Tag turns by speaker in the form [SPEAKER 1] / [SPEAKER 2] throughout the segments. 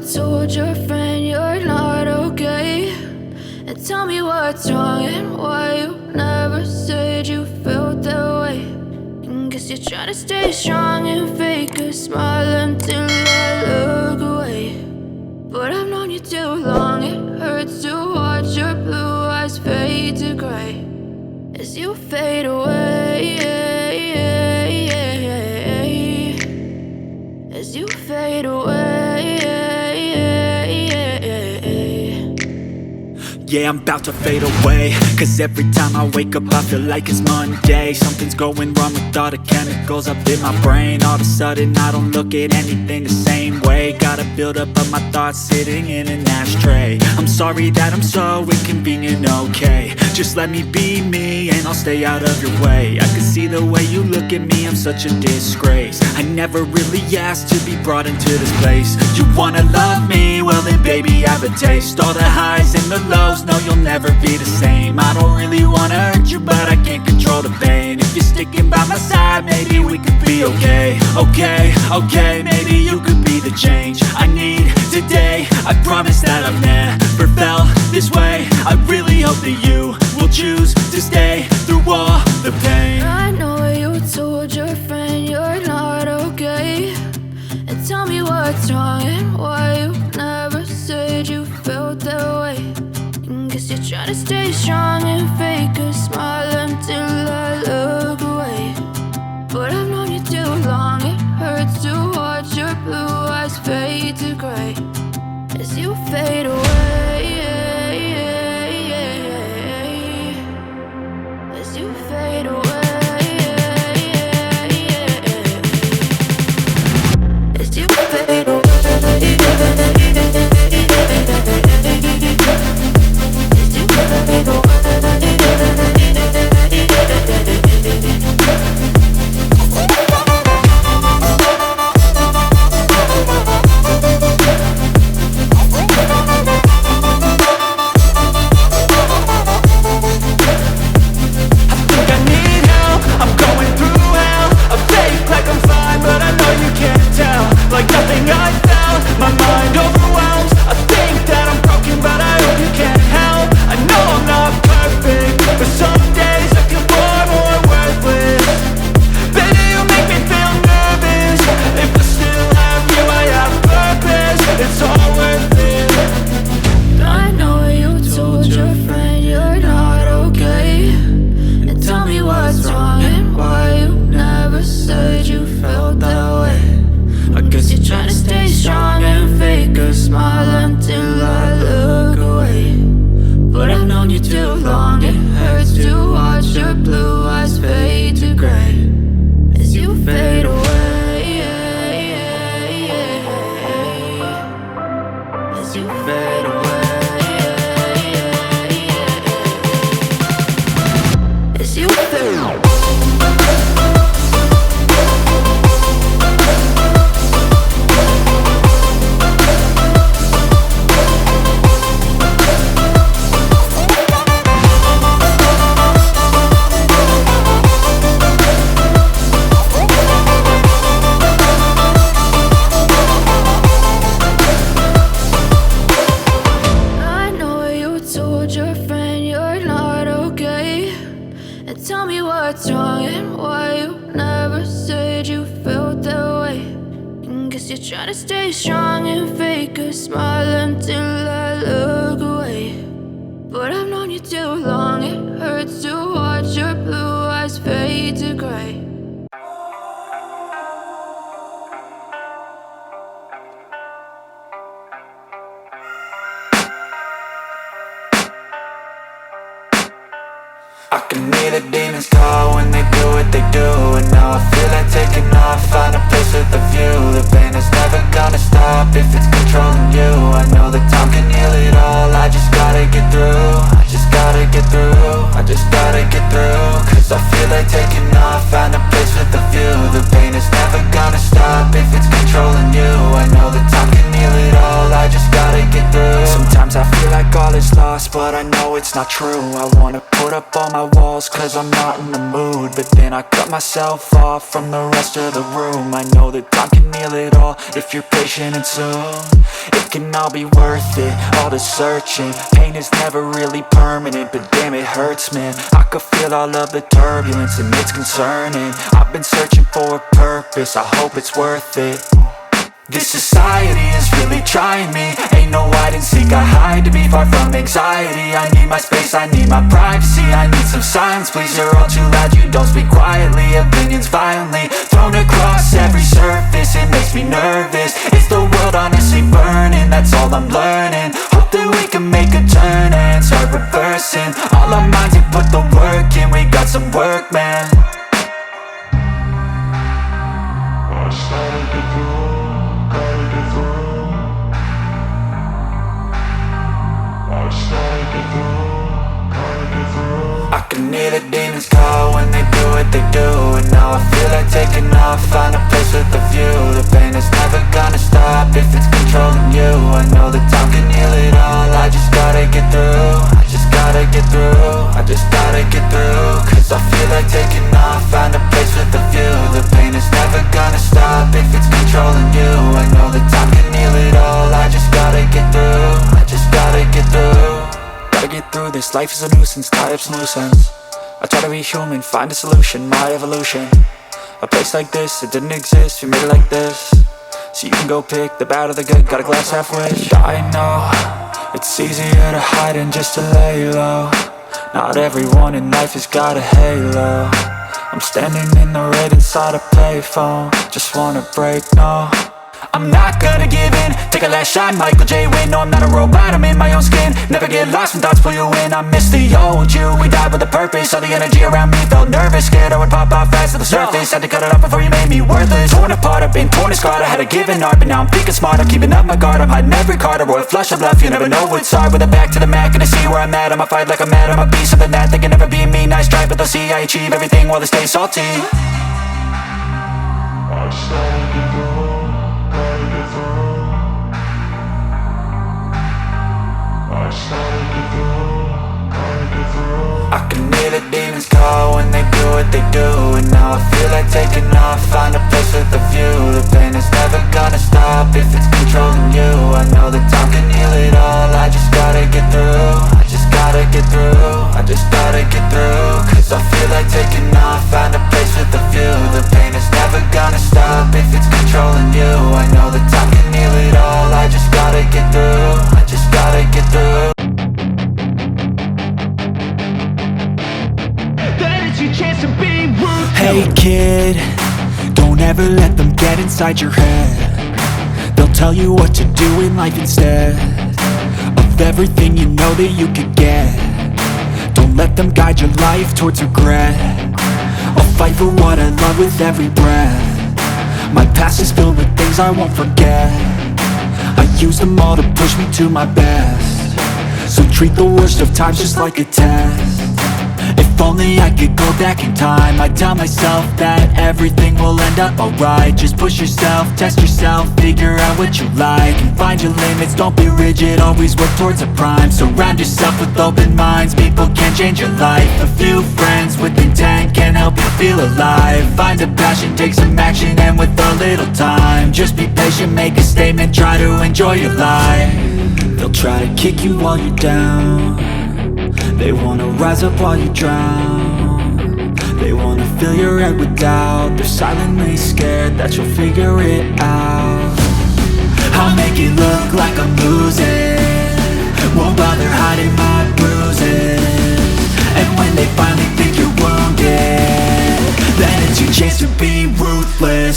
[SPEAKER 1] told your friend you're not okay, and tell me what's wrong and why you never said you felt that way. And guess you're trying to stay strong and fake a smile until I look away. But I've known you too long, it hurts to watch your blue eyes fade to gray as you fade away, as you fade away.
[SPEAKER 2] Yeah, I'm about to fade away, cause every time I wake up I feel like it's Monday. Something's going wrong with all the chemicals up in my brain. All of a sudden I don't look at anything the same way. Got a build-up of my thoughts sitting in an ashtray. I'm sorry that I'm so inconvenient, okay. Just let me be me and I'll stay out of your way. I can see the way you look at me, I'm such a disgrace. I never really asked to be brought into this place. You wanna love me? Well then baby have a taste. All the highs and the lows, no, you'll never be the same. I don't really wanna hurt you, but I can't control the pain. If you're sticking by my side, maybe we could be okay. Okay, maybe you could be the change I need today. I promise that I've never felt this way. I really hope that you will choose to stay through all the pain.
[SPEAKER 1] I know you told your friend you're not okay, and tell me what's wrong and why you never said you felt that way. Guess you're trying to stay strong and fake a smile until I look away. But I've known you too long, it hurts to watch your blue eyes fade to gray as you fade away, as you fade away, as you fade away.
[SPEAKER 2] I can hear the demons call when they do what they do. And now I feel like taking off, find a place with a view. The pain is never gonna stop if it's controlling you. I know that time can heal it all, I just gotta get through. I just gotta get through, I just gotta get through. Cause I feel like taking off, find a place with a view. The pain is never gonna stop if it's controlling you. I know that time can heal it all, I just gotta get through. Sometimes I feel like all is lost, but I know know it's not true. I wanna put up all my walls cause I'm not in the mood, but then I cut myself off from the rest of the room. I know that time can heal it all if you're patient, and soon it can all be worth it, all the searching. Pain is never really permanent, but damn it hurts, man. I could feel all of the turbulence and it's concerning. I've been searching for a purpose, I hope it's worth it. This society is really trying me. Ain't no hide and seek, I hide to be far from anxiety. I need my space, I need my privacy. I need some silence, please, you're all too loud. You don't speak quietly, opinions violently thrown across every surface. It makes me nervous, is the world honestly burning? That's all I'm learning. Hope that we can make a turn and start reversing all our minds and put the work in. We got some work, man. I can hear the demons call when they do what they do, and now I feel like taking off, find a place with a view. The pain is never gonna stop if it's controlling you. I know that time can heal it all, I just gotta get through. I just gotta get through, I just gotta get through. Cause I feel like taking off, find a place with a view. The pain is never gonna stop if it's controlling you. I know that time can heal it all, I just gotta get through. I just gotta get through. Gotta get through this, life is a nuisance, tie up some loose ends. I try to be human, find a solution, my evolution. A place like this, it didn't exist, we made it like this. So you can go pick the bad or the good, got a glass half wish. I know, it's easier to hide than just to lay low. Not everyone in life has got a halo. I'm standing in the red inside a payphone, just wanna break, no. I'm not gonna give in, take a last shot, Michael J. Win. No, I'm not a robot, I'm in my own skin. Never get lost when thoughts pull you in. I miss the old you, we died with a purpose. All the energy around me felt nervous, scared I would pop out fast to the surface. Had to cut it off before you made me worthless. Torn apart, I've been torn and scarred. I had a given art, but now I'm thinking smart. I'm keeping up my guard, I'm hiding every card. A royal flush of love, you never know what's hard. With a back to the mat, gonna see where I'm at. I'ma fight like I'm mad, I'ma be something that they can never be me. Nice try, but they'll see I achieve everything while they stay salty. I can hear the demons call when they do what they do, and now I feel like taking off, find a place with a view. The pain is never gonna stop if it's controlling you. I know that time can heal it all, I just gotta get through. I just gotta get through, I just gotta get through. Cause I feel like taking off, find a place with a view. The pain is never gonna stop if it's controlling you. I know that time can heal it all, I just gotta get through. I just gotta get through. Hey kid, don't ever let them get inside your head. They'll tell you what to do in life instead of everything you know that you could get. Don't let them guide your life towards regret. I'll fight for what I love with every breath. My past is filled with things I won't forget. I use them all to push me to my best. So treat the worst of times just like a test. If only I could go back in time, I'd tell myself that everything will end up alright. Just push yourself, test yourself, figure out what you like, and find your limits, don't be rigid, always work towards a prime. Surround yourself with open minds, people can change your life. A few friends with intent can help you feel alive. Find a passion, take some action, and with a little time, just be patient, make a statement, try to enjoy your life. They'll try to kick you while you're down, they wanna rise up while you drown. They wanna fill your head with doubt. They're silently scared that you'll figure it out. I'll make it look like I'm losing, won't bother hiding my bruises. And when they finally think you're wounded, then it's your chance to be ruthless.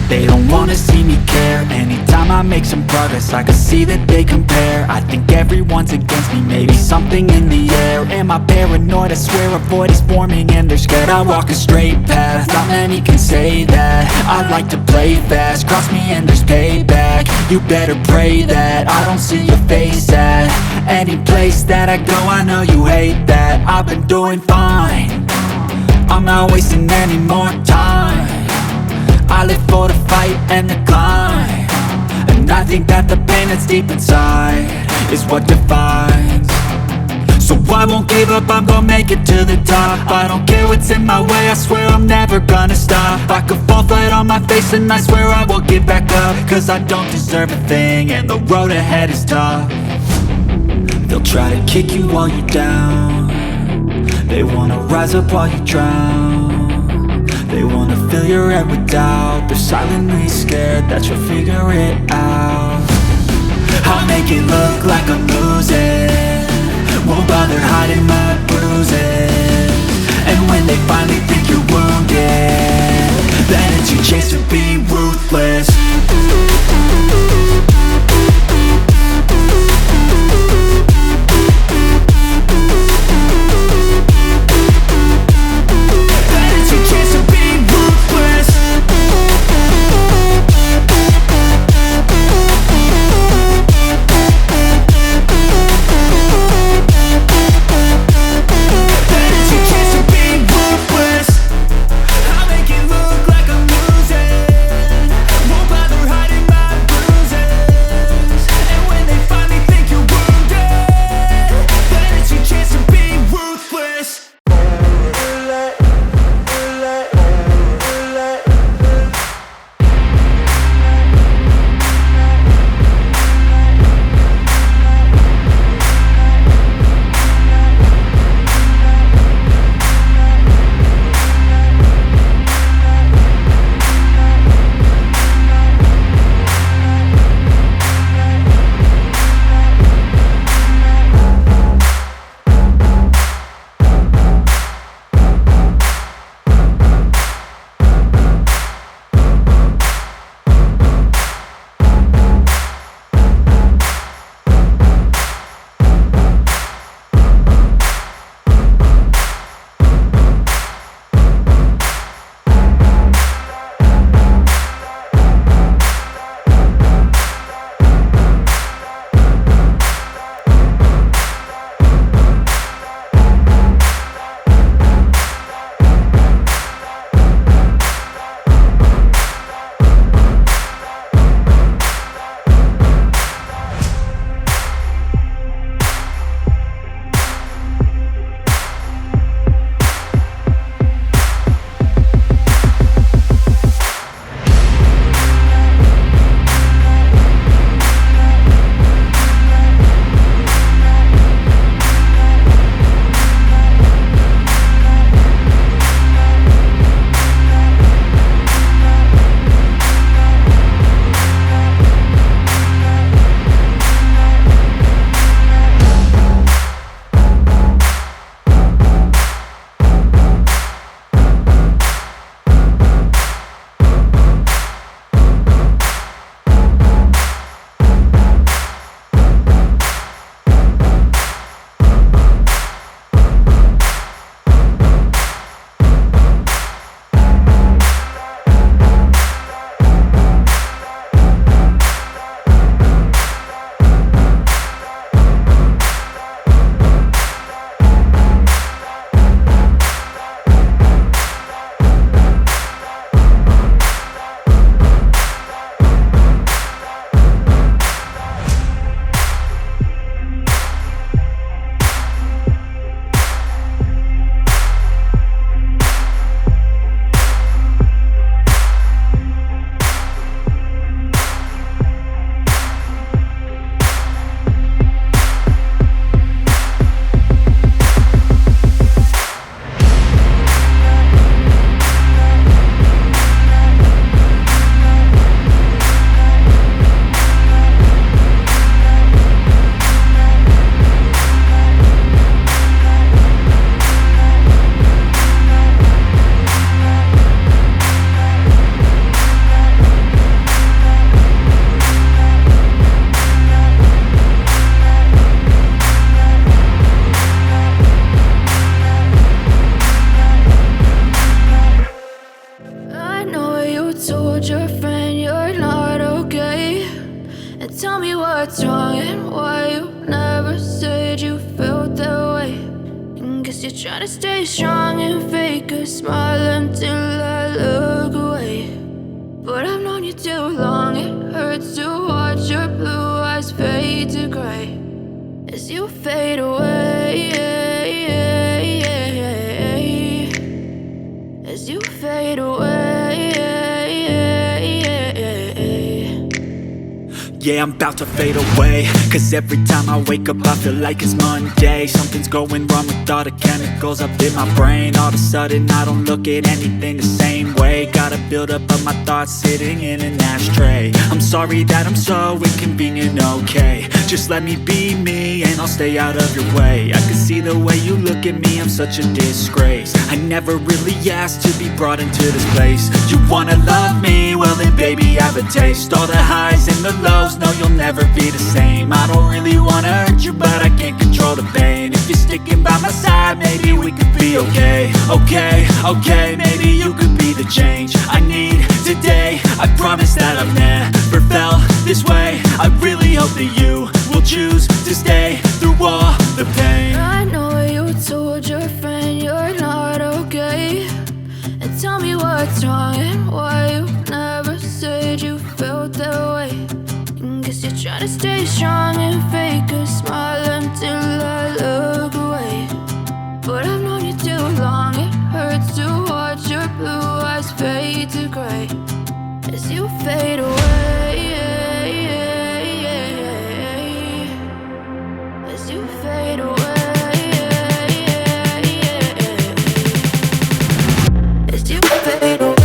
[SPEAKER 2] They don't wanna see me care. Anytime I make some progress, I can see that they compare. I think everyone's against me, maybe something in the air. Am I paranoid? I swear a void is forming and they're scared. I walk a straight path, not many can say that. I like to play fast, cross me and there's payback. You better pray that I don't see your face at any place that I go. I know you hate that. I've been doing fine, I'm not wasting any more time. I live for the fight and the climb, and I think that the pain that's deep inside is what defines. So I won't give up, I'm gonna make it to the top. I don't care what's in my way, I swear I'm never gonna stop. I could fall flat on my face and I swear I will get back up, cause I don't deserve a thing and the road ahead is tough. They'll try to kick you while you're down, they wanna rise up while you drown. They wanna fill your head with doubt, they're silently scared that you'll figure it out. I'll make it look like I'm losing, won't bother hiding my bruises. And when they finally think you're wounded, then it's your chance to be ruthless.
[SPEAKER 1] Guess you're trying to stay strong and fake a smile until I look away. But I've known you too long, it hurts to watch your blue eyes fade to gray as you fade away, as you fade away.
[SPEAKER 2] Yeah, I'm about to fade away, cause every time I wake up I feel like it's Monday. Something's going wrong with all the chemicals up in my brain. All of a sudden I don't look at anything the same way. Got a buildup of my thoughts sitting in an ashtray. I'm sorry that I'm so inconvenient, okay. Just let me be me and I'll stay out of your way. I can see the way you look at me, I'm such a disgrace. I never really asked to be brought into this place. You wanna love me? Well then baby have a taste. All the highs and the lows, no you'll never be the same. I don't really wanna hurt you but I can't control the pain. If you're sticking by my side maybe we could be okay. Okay, maybe you could be the change I need today. I promise that I've never felt this way. I really hope that you will choose to stay through all the pain.
[SPEAKER 1] I know you told your friend you're not okay, and tell me what's wrong and why you never said you felt that way. Guess you're trying to stay strong and fake a smile until I look away. But I've known you too long, it hurts to watch your blue eyes fade to gray as you fade away, as you fade away, as you fade away.